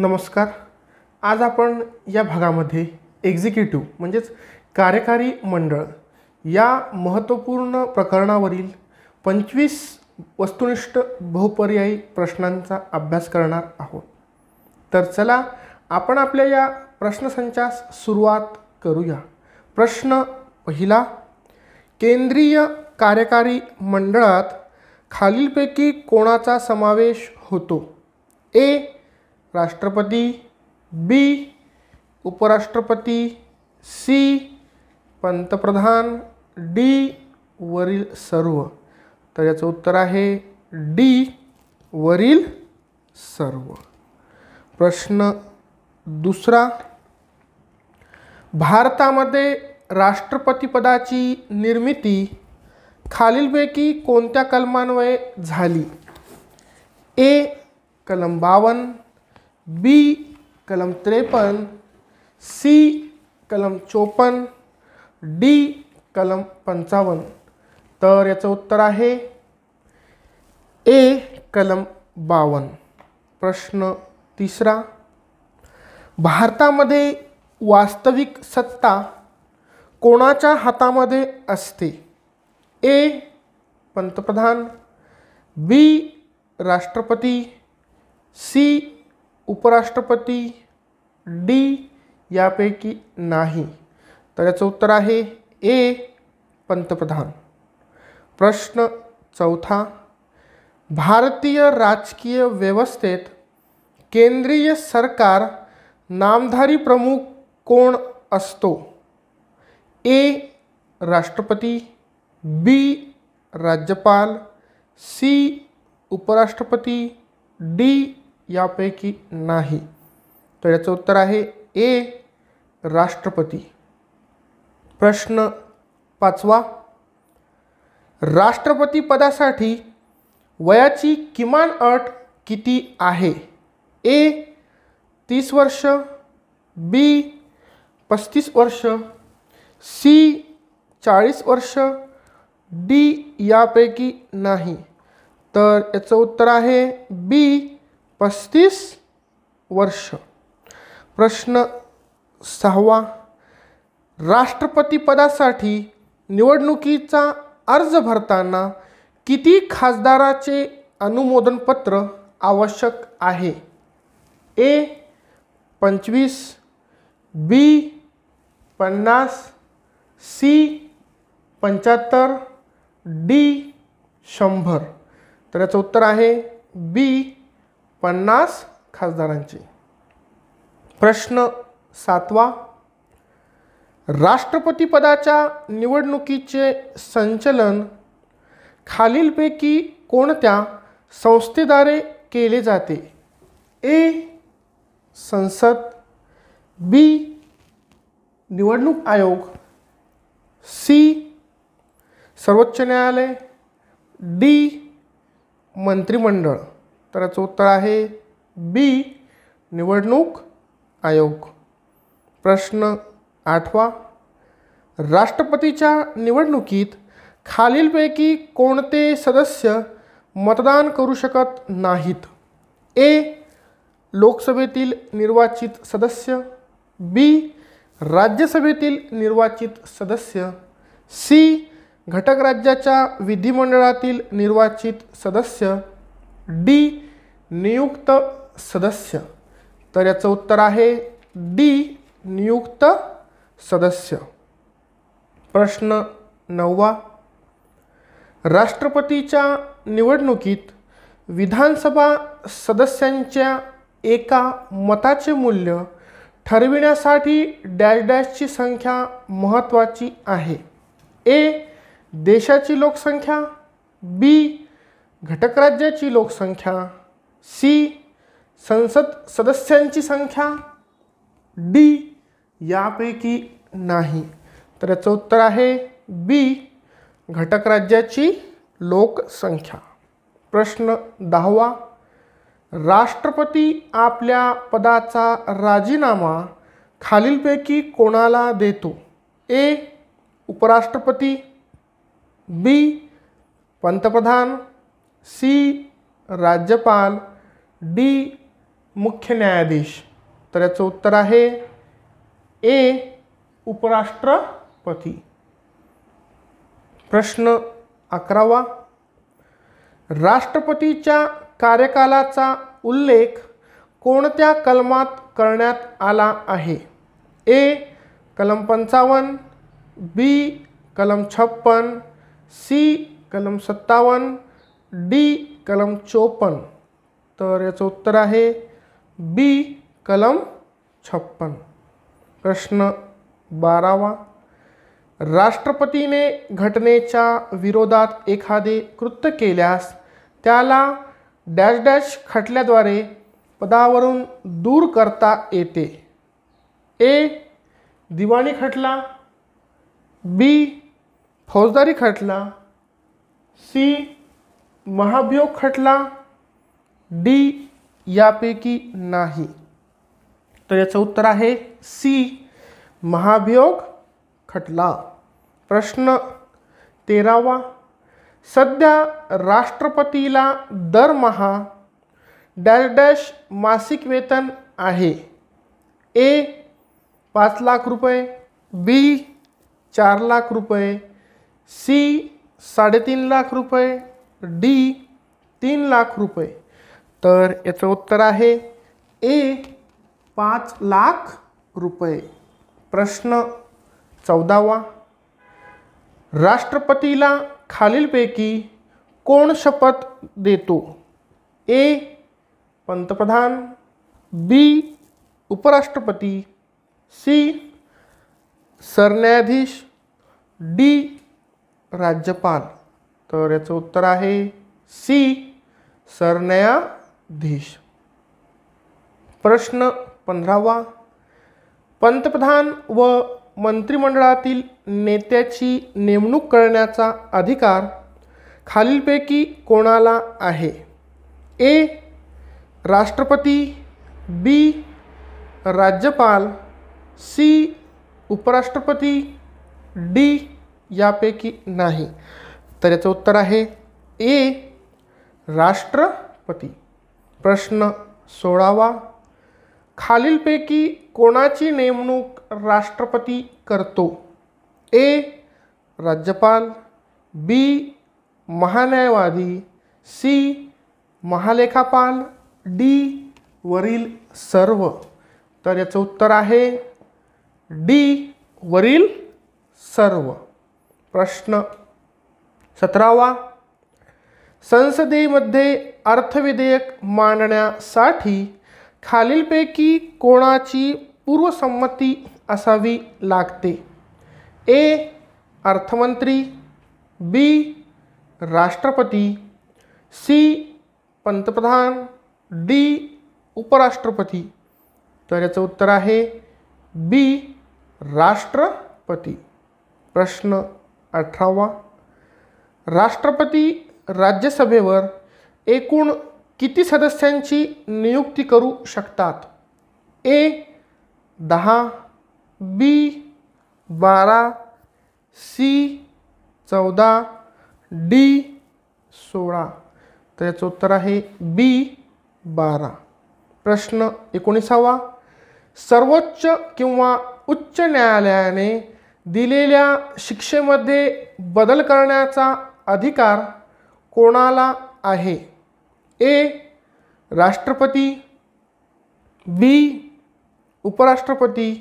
नमस्कार. आज आपण या भागामध्ये एक्झिक्युटिव्ह म्हणजेच कार्यकारी मंडळ या महत्त्वपूर्ण प्रकरणावरील 25 वस्तुनिष्ठ बहुपर्यायी प्रश्नांचा अभ्यास करणार आहोत. तर चला आपण आपल्या या प्रश्नसंचास सुरुवात करूया. प्रश्न पहिला, केंद्रीय कार्यकारी मंडळात खालीलपैकी कोणाचा समावेश होतो? ए. राष्ट्रपती, बी. उपराष्ट्रपती, सी. पंतप्रधान, डी. वरील सर्व. तर याचं उत्तर आहे डी. वरील सर्व. प्रश्न दुसरा, भारतामध्ये राष्ट्रपतीपदाची निर्मिती खालीलपैकी कोणत्या कलमान्वये झाली? ए. कलम 52, बी. कलम 53, सी. कलम 54, डी. कलम 55. तर याचं उत्तर आहे ए. कलम 52. प्रश्न तिसरा, भारतामध्ये वास्तविक सत्ता कोणाच्या हातामध्ये असते? ए. पंतप्रधान, बी. राष्ट्रपती, सी. उपराष्ट्रपती, डी. यापैकी नाही. तर याचं उत्तर आहे ए. पंतप्रधान. प्रश्न चौथा, भारतीय राजकीय व्यवस्थेत केंद्रीय सरकार नामधारी प्रमुख कोण असतो? ए. राष्ट्रपती, बी. राज्यपाल, सी. उपराष्ट्रपती, डी. यापैकी नाही. तर याचं उत्तर आहे ए. राष्ट्रपती. प्रश्न पाचवा, राष्ट्रपती पदासाठी वयाची किमान अट किती आहे? ए. 30 वर्ष, बी. 35 वर्ष, सी. 40 वर्ष, डी. यापैकी नाही. तर याचं उत्तर आहे बी. 35 वर्ष. प्रश्न सहावा, राष्ट्रपतीपदासाठी निवडणुकीचा अर्ज भरताना किती खासदाराचे अनुमोदनपत्र आवश्यक आहे? ए. 25, बी. 50, सी. 75, डी. 100. तर याचं उत्तर आहे बी. 50 खासदारांचे. प्रश्न सातवा, राष्ट्रपतीपदाच्या निवडणुकीचे संचलन खालीलपैकी कोणत्या संस्थेद्वारे केले जाते? ए. संसद, बी. निवडणूक आयोग, सी. सर्वोच्च न्यायालय, डी. मंत्रिमंडळ. तर याचं उत्तर आहे बी. निवडणूक आयोग. प्रश्न आठवा, राष्ट्रपतीच्या निवडणुकीत खालीलपैकी कोणते सदस्य मतदान करू शकत नाहीत? ए. लोकसभेतील निर्वाचित सदस्य, बी. राज्यसभेतील निर्वाचित सदस्य, सी. घटक राज्याच्या विधिमंडळातील निर्वाचित सदस्य, डी. नियुक्त सदस्य. तर याचं उत्तर आहे डी. नियुक्त सदस्य. प्रश्न नववा, राष्ट्रपतीच्या निवडणुकीत विधानसभा सदस्यांच्या एका मताचे मूल्य ठरविण्यासाठी डॅश डॅशची संख्या महत्त्वाची आहे? ए. देशाची लोकसंख्या, बी. घटक राज्याची लोकसंख्या, सी. संसद सदस्यांची संख्या, डी. यापैकी नाही. तर याचं उत्तर आहे बी. घटक राज्याची लोकसंख्या. प्रश्न 10वा, राष्ट्रपती आपल्या पदाचा राजीनामा खालीलपैकी कोणाला देतो? ए. उपराष्ट्रपती, बी. पंतप्रधान, सी. राज्यपाल, डी. मुख्य न्यायाधीश? तर याचं उत्तर आहे ए उपराष्ट्रपती. प्रश्न 11. राष्ट्रपतीच्या कार्यकालाचा उल्लेख कोणत्या कलमात करण्यात आला आहे? ए कलम 55, बी कलम 56, सी कलम 57, डी कलम 54. तर याचं उत्तर आहे बी कलम 56. प्रश्न 12. राष्ट्रपतीने घटनेच्या विरोधात एखादे कृत्य केल्यास त्याला डॅश डॅश खटल्याद्वारे पदावरून दूर करता येते. ए दिवाणी खटला, बी फौजदारी खटला, सी महाभियोग खटला, डी यापैकी नाही. तर याचं उत्तर आहे सी महाभियोग खटला. प्रश्न 13. सध्या राष्ट्रपतीला दरमहा डॅश डॅश मासिक वेतन आहे? ए 5 लाख रुपये, बी 4 लाख रुपये, सी 3.5 लाख रुपये, डी 3 लाख रुपये. तर याचं उत्तर आहे ए 5 लाख रुपये. प्रश्न 14. राष्ट्रपतीला खालीलपैकी कोण शपथ देतो? ए पंतप्रधान, बी उपराष्ट्रपती, सी सरन्यायाधीश, डी राज्यपाल. तर याचं उत्तर आहे सी सरन्यायाधीश. प्रश्न 15. पंतप्रधान व मंत्रिमंडळातील नेत्याची नेमणूक करण्याचा अधिकार खालीलपैकी कोणाला आहे? ए राष्ट्रपती, बी राज्यपाल, सी उपराष्ट्रपती, डी यापैकी नाही. तर याचं उत्तर आहे ए राष्ट्रपती. प्रश्न 16. खालीलपैकी कोणाची नेमणूक राष्ट्रपती करतो? ए राज्यपाल, बी महान्यायवादी, सी महालेखापाल, डी वरील सर्व. तर याचं उत्तर आहे डी वरील सर्व. प्रश्न 17. संसदेमध्ये अर्थविधेयक मांडण्यासाठी खालीलपैकी कोणाची पूर्वसंमती असावी लागते? ए अर्थमंत्री, बी राष्ट्रपती, सी पंतप्रधान, डी उपराष्ट्रपती. तर याचं उत्तर आहे बी राष्ट्रपती. प्रश्न 18. राष्ट्रपती राज्यसभेवर एकूण किती सदस्यांची नियुक्ती करू शकतात? ए 10, बी 12, सी 14, डी 16. तर याचं उत्तर आहे बी 12. प्रश्न 19. सर्वोच्च किंवा उच्च न्यायालयाने दिलेल्या शिक्षेमध्ये बदल करण्याचा अधिकार कोणाला आहे? ए राष्ट्रपती, बी उपराष्ट्रपती,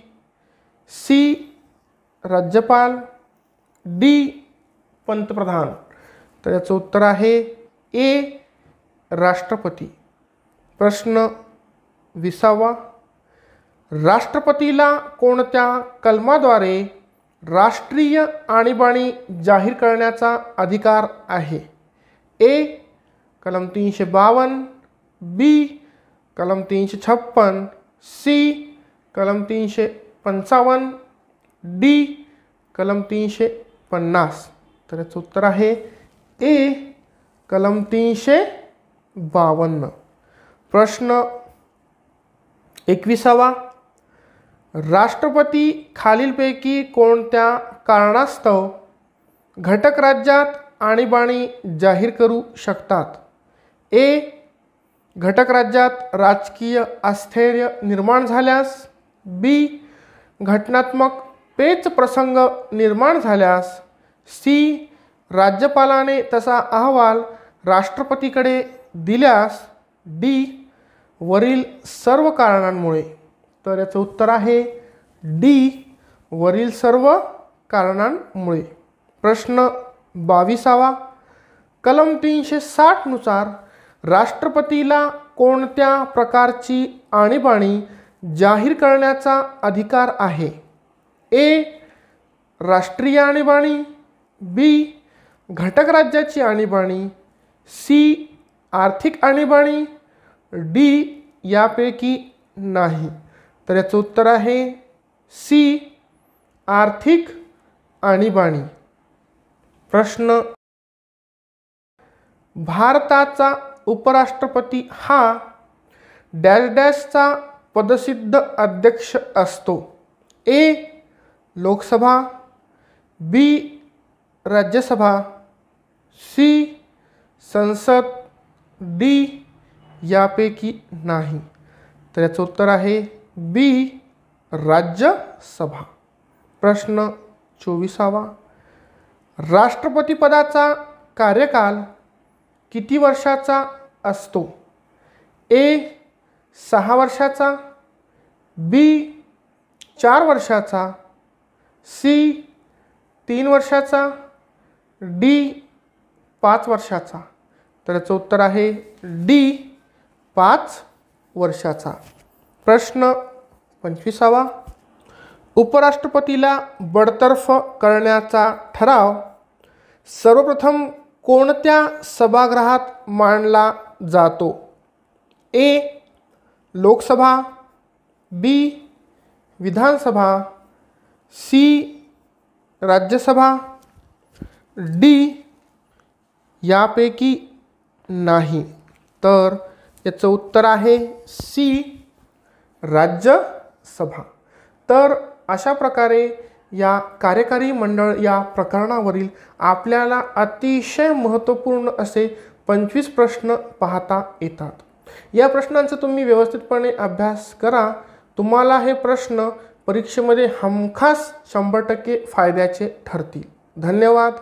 सी राज्यपाल, डी पंतप्रधान. तर याचं उत्तर आहे ए राष्ट्रपती. प्रश्न 20. राष्ट्रपतीला कोणत्या कलमाद्वारे राष्ट्रीय आणीबाणी जाहीर करण्याचा अधिकार आहे? ए कलम 352, बी कलम 356, सी कलम 355, डी कलम 350. तर याचं उत्तर आहे ए कलम 352. प्रश्न 21. राष्ट्रपती खालीलपैकी कोणत्या कारणास्तव घटक राज्यात आणीबाणी जाहीर करू शकतात? ए घटक राज्यात राजकीय अस्थिर्य निर्माण झाल्यास, बी. घटनात्मक पेच प्रसंग निर्माण झाल्यास, सी. राज्यपालाने तसा अहवाल राष्ट्रपतीकडे दिल्यास, डी. वरील सर्व कारणांमुळे. तर याचं उत्तर आहे डी. वरील सर्व कारणांमुळे. प्रश्न 22वा. कलम 360 नुसार राष्ट्रपतीला कोणत्या प्रकारची आणीबाणी जाहीर करण्याचा अधिकार आहे? ए. राष्ट्रीय आणीबाणी, बी. घटक राज्याची आणीबाणी, सी. आर्थिक आणीबाणी, डी. यापैकी नाही. तर याचं उत्तर आहे सी. आर्थिक आणीबाणी. प्रश्न भारताचा उपराष्ट्रपती हा डॅश डॅशचा पदसिद्ध अध्यक्ष असतो. ए. लोकसभा, बी. राज्यसभा, सी. संसद, डी. यापैकी नाही. तर याचं उत्तर आहे बी. राज्यसभा. प्रश्न 24वा. राष्ट्रपतीपदाचा कार्यकाल किती वर्षाचा असतो? ए. 6 वर्षाचा, बी. 4 वर्षाचा, सी. 3 वर्षाचा, डी. 5 वर्षाचा. तर याचं उत्तर आहे डी. 5 वर्षाचा. प्रश्न 25वा. उपराष्ट्रपतीला बडतर्फ करण्याचा ठराव सर्वप्रथम कोणत्या सभागृहात मांडला जातो? ए. लोकसभा, बी. विधानसभा, सी. राज्यसभा, डी. यापैकी नाही. तर याचं उत्तर आहे सी. राज्यसभा. तर अशा प्रकारे या कार्यकारी मंडळ या प्रकरणावरील आपल्याला अतिशय महत्त्वपूर्ण असे 25 प्रश्न पाहता येतात. या प्रश्नांचा तुम्ही व्यवस्थितपणे अभ्यास करा. तुम्हाला हे प्रश्न परीक्षेमध्ये हमखास 100% फायद्याचे ठरतील. धन्यवाद.